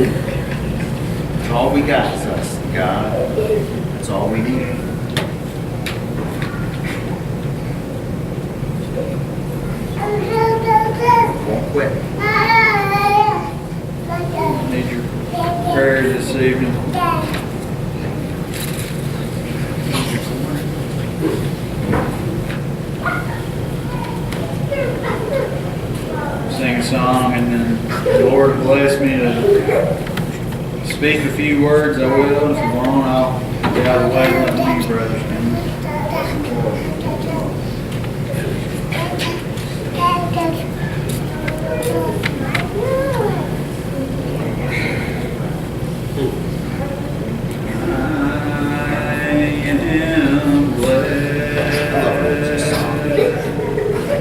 That's all we got is us, God. That's all we need. Won't quit. Need your prayer this evening. Sing a song, and then the Lord bless me to speak a few words. I will. If you want, I'll get out of the way and let you brothers do.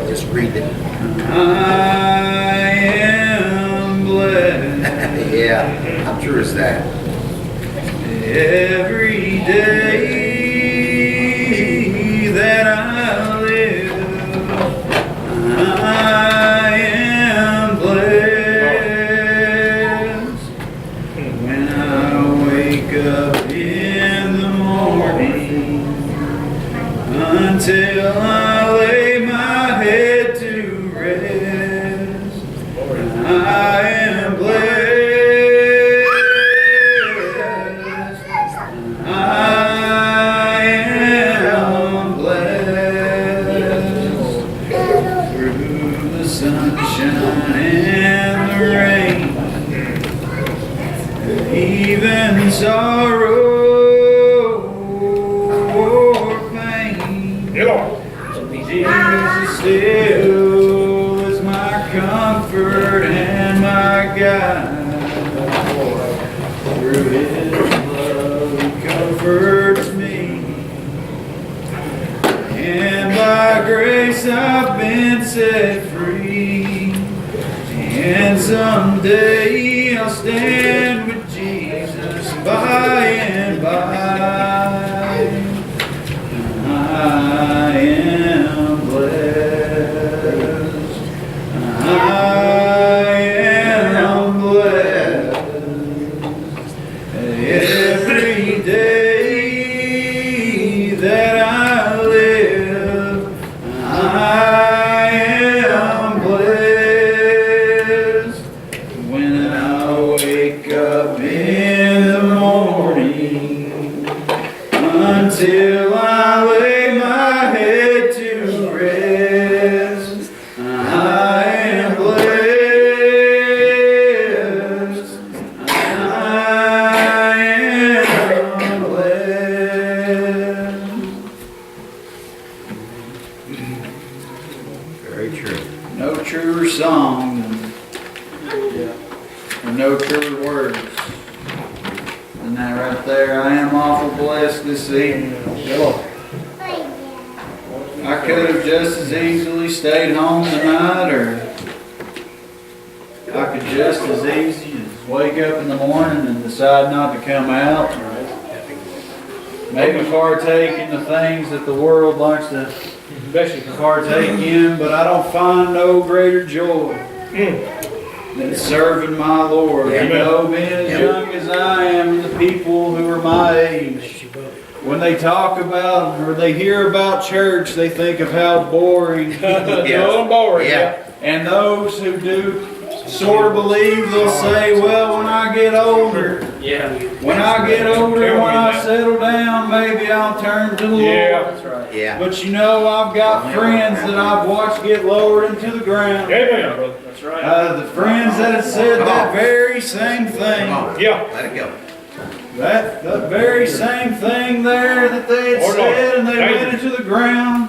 Just read it. I am blessed. Yeah, how true is that? Every day that I live, I am blessed. When I wake up in the morning, until I lay my head to rest, I am blessed. I am blessed. Through the sunshine and the rain, even sorrow or pain, Jesus still is my comfort and my guide. Through His love He comforts me, and by grace I've been set free. And someday I'll stand with Jesus by and by. I am blessed. I am blessed. Every day that I live, I am blessed. When I wake up in the morning, until I lay my head to rest, I am blessed. I am blessed. Very true. No truer song or no truer words than that right there. I am awful blessed this evening. I could have just as easily stayed home tonight, or I could just as easy as wake up in the morning and decide not to come out. Maybe partake in the things that the world likes to partake in, but I don't find no greater joy than serving my Lord. You know, being as young as I am, and the people who are my age, when they talk about or they hear about church, they think of how boring. And those who do sort of believe, they'll say, well, when I get older, when I settle down, maybe I'll turn to the Lord. That's right. Yeah. But you know, I've got friends that I've watched get lowered into the ground. Amen. That's right. The friends that have said that very same thing. Yeah. Let it go. That the very same thing there that they had said, and they went into the ground.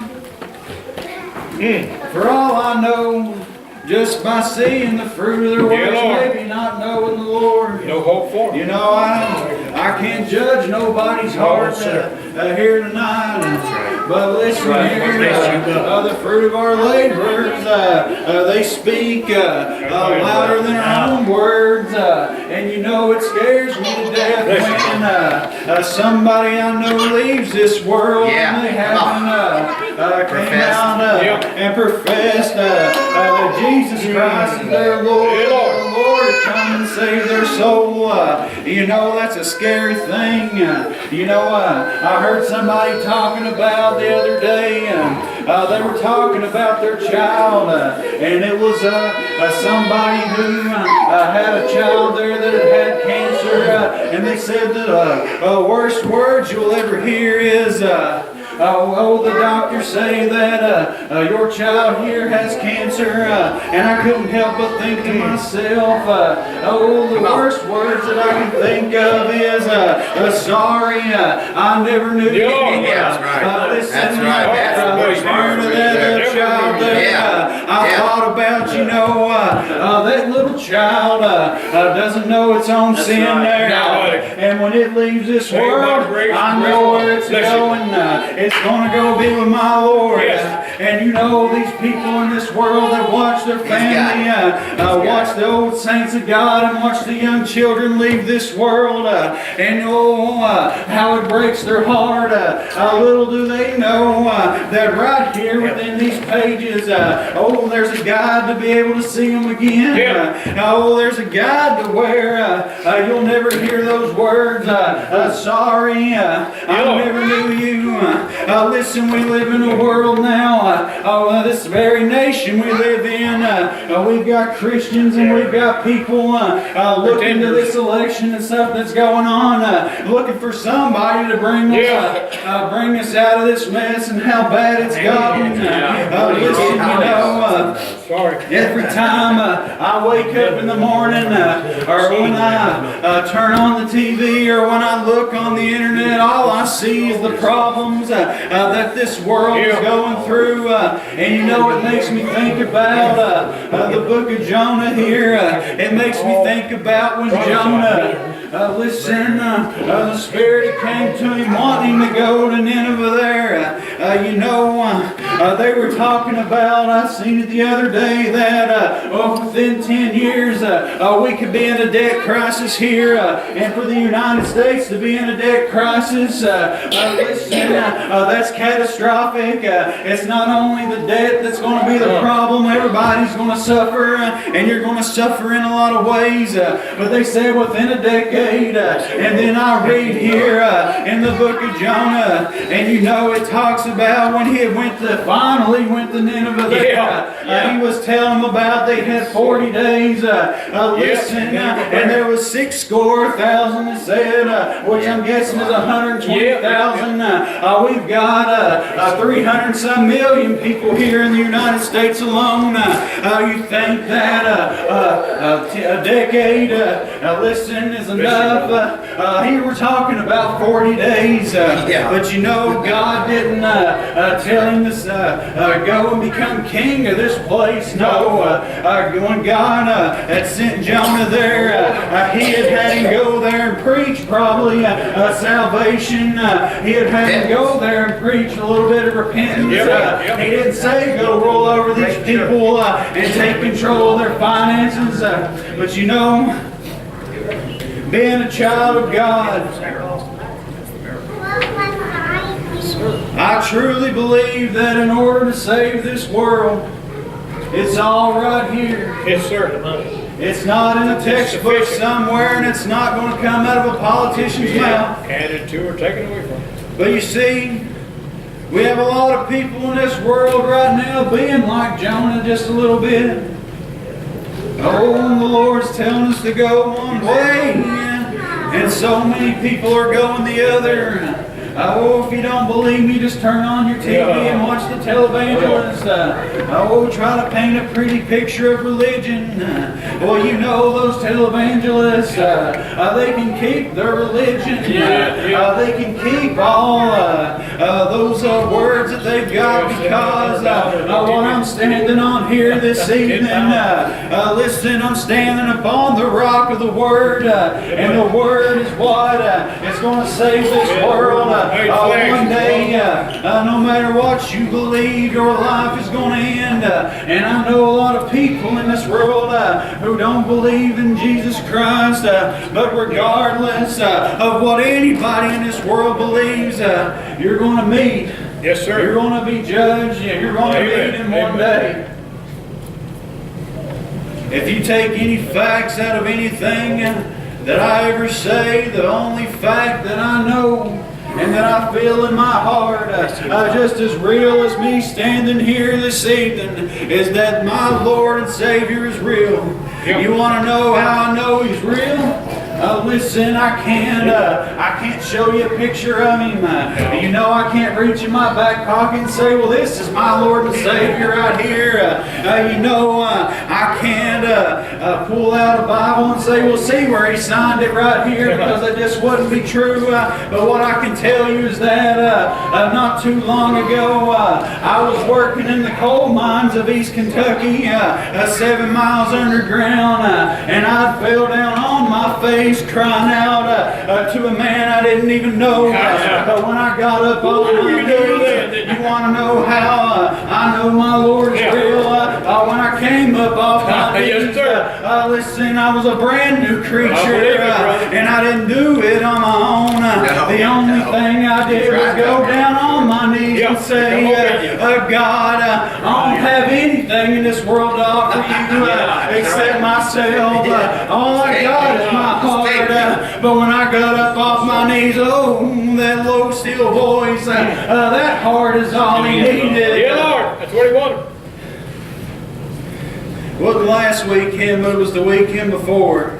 For all I know, just by seeing the fruit of their works, maybe not knowing the Lord. No hope for them. You know, I can't judge nobody's heart here tonight. But listen here, the fruit of our labors, they speak louder than our own words. And you know, it scares me to death when somebody I know leaves this world and they haven't came out and professed that Jesus Christ is their Lord. The Lord to come and save their soul. You know, that's a scary thing. You know, I heard somebody talking about the other day, they were talking about their child, and it was somebody who had a child there that had cancer, and they said that the worst words you'll ever hear is, the doctors say that your child here has cancer, and I couldn't help but think to myself, the worst words that I can think of is, sorry, I never knew you. That's right. Listen, That's right. That's part of that child there, I thought about, you know, that little child doesn't know its own sin there, and when it leaves this world, I know where it's going. It's going to go be with my Lord. And you know, these people in this world that watch their family, watch the old saints of God and watch the young children leave this world, and how it breaks their heart. Little do they know that right here within these pages, there's a guide to be able to see them again. There's a guide to where you'll never hear those words, sorry, I never knew you. Listen, we live in a world now, this very nation we live in, we've got Christians and we've got people looking to this election and stuff that's going on, looking for somebody to bring us out of this mess and how bad it's gotten. Listen, you know, every time I wake up in the morning, or when I turn on the TV, or when I look on the internet, all I see is the problems that this world is going through. And you know, it makes me think about the book of Jonah here. It makes me think about when Jonah, the Spirit came to him wanting to go to Nineveh there. They were talking about, I seen it the other day, that within 10 years we could be in a debt crisis here, and for the United States to be in a debt crisis, that's catastrophic. It's not only the debt that's going to be the problem, everybody's going to suffer, and you're going to suffer in a lot of ways, but they said within a decade, and then I read here in the book of Jonah, and you know, it talks about when he finally went to Nineveh there, he was telling them about they had 40 days, and there was 60,000 that said, which I'm guessing is 120,000. We've got 300 some million people here in the United States alone. You think that a decade, is enough? Here we're talking about 40 days, but you know, God didn't tell him to go and become king of this place. No, when God had sent Jonah there, he had him go there and preach probably salvation. He had him go there and preach a little bit of repentance. He didn't say go roll over these people and take control of their finances. But you know, being a child of God, I truly believe that in order to save this world, it's all right here. Yes, sir. It's not in a textbook somewhere, and it's not going to come out of a politician's mouth. Handed to or taken away from. But you see, we have a lot of people in this world right now being like Jonah just a little bit. And the Lord's telling us to go one way, and so many people are going the other. If you don't believe me, just turn on your TV and watch the televangelists. Try to paint a pretty picture of religion. Well, you know, those televangelists, they can keep their religion. They can keep all those words that they've got, because what I'm standing on here this evening, listen, I'm standing upon the rock of the Word, and the Word is what is going to save this world. One day, no matter what you believe, your life is going to end. And I know a lot of people in this world who don't believe in Jesus Christ. But regardless of what anybody in this world believes, you're going to meet. Yes, sir. You're going to be judged. You're going to meet Him one day. If you take any facts out of anything that I ever say, the only fact that I know and that I feel in my heart, just as real as me standing here this evening, is that my Lord and Savior is real. Yep. You want to know how I know He's real? Listen, I can't show you a picture of Him. You know, I can't reach in my back pocket and say, well, this is my Lord and Savior right here. You know, I can't pull out a Bible and say, well, see where He signed it right here, because that just wouldn't be true. But what I can tell you is that not too long ago, I was working in the coal mines of East Kentucky, 7 miles underground, and I fell down on my face crying out to a man I didn't even know. But when I got up on my knees, you want to know how I know my Lord is real? When I came up off my knees, listen, I was a brand new creature, and I didn't do it on my own. The only thing I did was go down on my knees and say, God, I don't have anything in this world to offer you except myself. All I got is my heart. But when I got up off my knees, oh, that low, still voice, that heart is all He needed. Yeah, Lord. That's what He wanted. Wasn't last weekend, but it was the weekend before.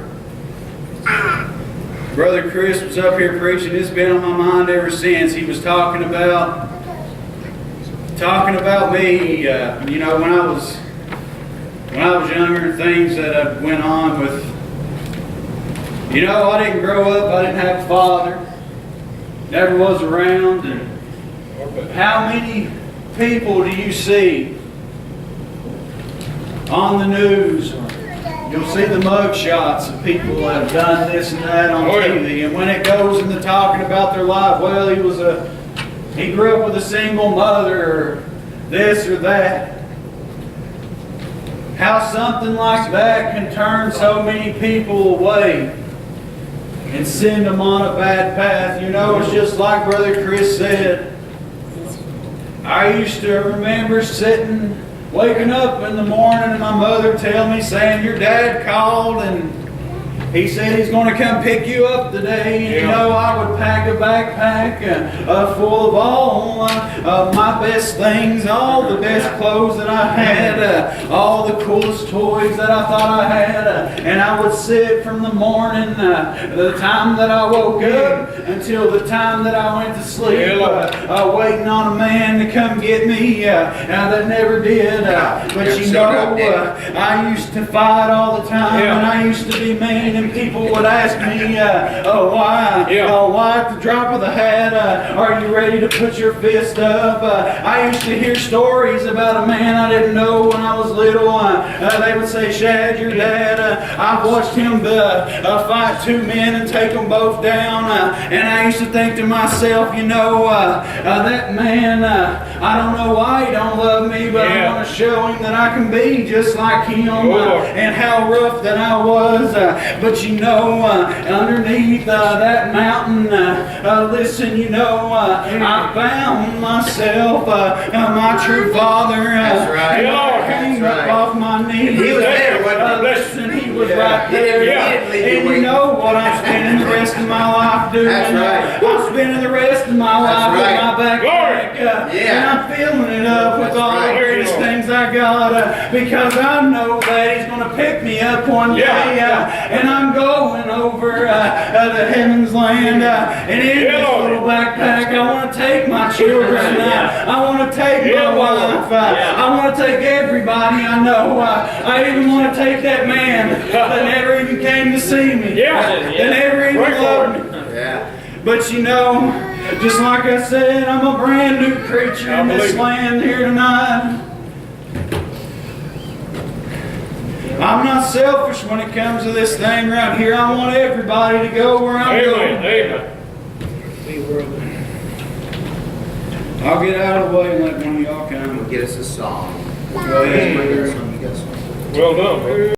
Brother Chris was up here preaching. It's been on my mind ever since. He was talking about me. You know, when I was younger, and things that went on with. You know, I didn't grow up. I didn't have a father. Never was around. And how many people do you see on the news? You'll see the mug shots of people that have done this and that on TV. And when it goes into talking about their life, well, he grew up with a single mother, or this or that. How something like that can turn so many people away and send them on a bad path. You know, it's just like Brother Chris said. I used to remember waking up in the morning and my mother tell me, saying, your dad called and he said he's going to come pick you up today. And you know, I would pack a backpack full of all of my best things, all the best clothes that I had, all the coolest toys that I thought I had. And I would sit from the morning, the time that I woke up, until the time that I went to sleep, waiting on a man to come get me. That never did. But you know, I used to fight all the time, and I used to be mean. And people would ask me, why at the drop of the hat, are you ready to put your fist up? I used to hear stories about a man I didn't know when I was little. They would say, Shad, your dad, I've watched him fight two men and take them both down. And I used to think to myself, you know, that man, I don't know why he don't love me, but I want to show him that I can be just like him, and how rough that I was. But you know, underneath that mountain, listen, you know, I found myself my true father. That's right. I came up off my knees. He was there, wasn't he? Listen, he was right there. And you know what I'm spending the rest of my life doing? That's right. I'm spending the rest of my life with my backpack. And I'm filling it up with all the greatest things I got, because I know that He's going to pick me up one day, and I'm going over the heaven's land. And in this little backpack, I want to take my children. I want to take my wife. I want to take everybody I know. I even want to take that man that never even came to see me. That never even loved me. But you know, just like I said, I'm a brand new creature in this land here tonight. I'm not selfish when it comes to this thing right here. I want everybody to go where I'm going. I'll get out of the way and let one of y'all come. Get us a song. Go ahead. You got a song. Well done, brother.